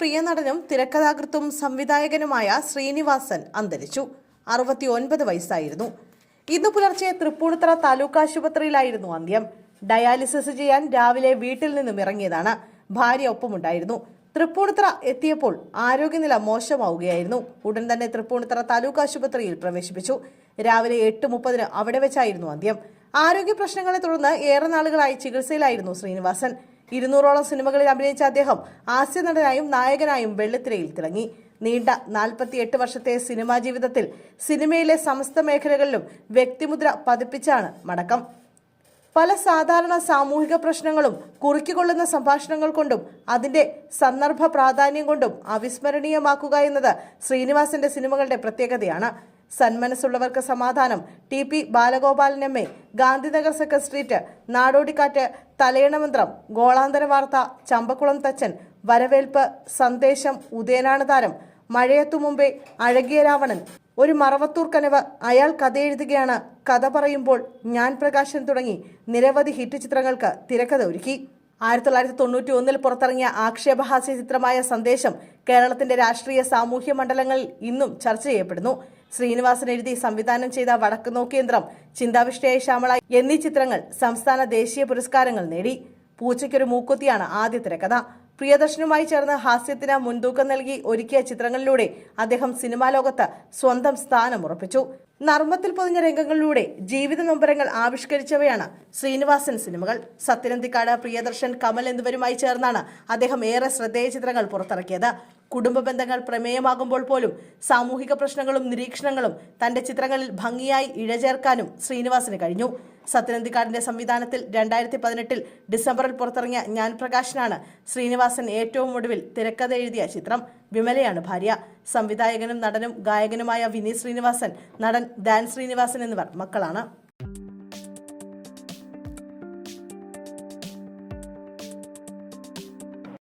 പ്രിയ നടനും തിരക്കഥാകൃത്തും സംവിധായകനുമായ ശ്രീനിവാസൻ അന്തരിച്ചു. 69 വയസ്സായിരുന്നു. ഇന്നു പുലർച്ചെ തൃപ്പൂണിത്തുറ താലൂക്ക് ആശുപത്രിയിലായിരുന്നു അന്ത്യം. ഡയാലിസിസ് ചെയ്യാൻ രാവിലെ വീട്ടിൽ നിന്നും ഇറങ്ങിയതാണ്. ഭാര്യ ഒപ്പമുണ്ടായിരുന്നു. തൃപ്പൂണിത്തുറ എത്തിയപ്പോൾ ആരോഗ്യനില മോശമാവുകയായിരുന്നു. ഉടൻ തന്നെ തൃപ്പൂണിത്തുറ താലൂക്ക് ആശുപത്രിയിൽ പ്രവേശിപ്പിച്ചു. രാവിലെ 8:30 അവിടെ വെച്ചായിരുന്നു അന്ത്യം. ആരോഗ്യ പ്രശ്നങ്ങളെ തുടർന്ന് ഏറെ നാളുകളായി ചികിത്സയിലായിരുന്നു ശ്രീനിവാസൻ. 200ഓളം സിനിമകളിൽ അഭിനയിച്ച അദ്ദേഹം ഹാസ്യനടനായും നായകനായും വെള്ളിത്തിരയിൽ തിളങ്ങി. നീണ്ട 48 വർഷത്തെ സിനിമാ ജീവിതത്തിൽ സിനിമയിലെ സമസ്ത മേഖലകളിലും വ്യക്തിമുദ്ര പതിപ്പിച്ചാണ് മടക്കം. പല സാധാരണ സാമൂഹിക പ്രശ്നങ്ങളും കുറിക്കൊള്ളുന്ന സംഭാഷണങ്ങൾ കൊണ്ടും അതിന്റെ സന്ദർഭ പ്രാധാന്യം കൊണ്ടും അവിസ്മരണീയമാക്കുക എന്നത് ശ്രീനിവാസന്റെ സിനിമകളുടെ പ്രത്യേകതയാണ്. സന്മനസ്സുള്ളവർക്ക് സമാധാനം, TP Balagopalan MA, Gandhinagar second street, Nadodikkattu, Thalayanamanthram, Golanthara Vartha, Chambakkulam തച്ചൻ, വരവേൽപ്പ്, സന്ദേശം, ഉദയനാണ് താരം, മഴയത്തു മുമ്പേ, അഴകിയ രാവണൻ, ഒരു മറവത്തൂർ കനവ്, അയാൾ കഥയെഴുതുകയാണ്, കഥ പറയുമ്പോൾ, ഞാൻ പ്രകാശൻ തുടങ്ങി നിരവധി ഹിറ്റ് ചിത്രങ്ങൾക്ക് തിരക്കഥ ഒരുക്കി. 1991 പുറത്തിറങ്ങിയ ആക്ഷേപഹാസ്യ ചിത്രമായ സന്ദേശം കേരളത്തിന്റെ രാഷ്ട്രീയ സാമൂഹ്യ മണ്ഡലങ്ങളിൽ ഇന്നും ചർച്ച ചെയ്യപ്പെടുന്നു. ശ്രീനിവാസൻ എഴുതി സംവിധാനം ചെയ്ത വടക്കുനോക്കിയന്ത്രം, ചിന്താവിഷ്ടയായ ശ്യാമള എന്നീ ചിത്രങ്ങൾ സംസ്ഥാന ദേശീയ പുരസ്കാരങ്ങൾ നേടി. പൂച്ചയ്ക്കൊരു മൂക്കുത്തിയാണ് ആദ്യ തിരക്കഥ. പ്രിയദർശനുമായി ചേർന്ന് ഹാസ്യത്തിന് മുൻതൂക്കം നൽകി ഒരുക്കിയ ചിത്രങ്ങളിലൂടെ അദ്ദേഹം സിനിമാ ലോകത്ത് സ്വന്തം സ്ഥാനം ഉറപ്പിച്ചു. നർമ്മത്തിൽ പൊതിഞ്ഞ രംഗങ്ങളിലൂടെ ജീവിത നൊമ്പരങ്ങൾ ആവിഷ്കരിച്ചവയാണ് ശ്രീനിവാസൻ സിനിമകൾ. സത്യനന്ദിക്കാട്, പ്രിയദർശൻ, കമൽ എന്നിവരുമായി ചേർന്നാണ് അദ്ദേഹം ഏറെ ശ്രദ്ധേയ ചിത്രങ്ങൾ പുറത്തിറക്കിയത്. കുടുംബ ബന്ധങ്ങൾ പ്രമേയമാകുമ്പോൾ പോലും സാമൂഹിക പ്രശ്നങ്ങളും നിരീക്ഷണങ്ങളും തന്റെ ചിത്രങ്ങളിൽ ഭംഗിയായി ഇഴചേർക്കാനും ശ്രീനിവാസന് കഴിഞ്ഞു. സത്യനന്ദിക്കാടിന്റെ സംവിധാനത്തിൽ 2018 ഡിസംബറിൽ പുറത്തിറങ്ങിയ ഞാൻ പ്രകാശനാണ് ശ്രീനിവാസൻ ഏറ്റവും ഒടുവിൽ തിരക്കഥ എഴുതിയ ചിത്രം. വിമലയാണ് ഭാര്യ. സംവിധായകനും നടനും ഗായകനുമായ വിനീത് ശ്രീനിവാസൻ, നടൻ ഡാൻ ശ്രീനിവാസൻ എന്നിവർ മക്കളാണ്.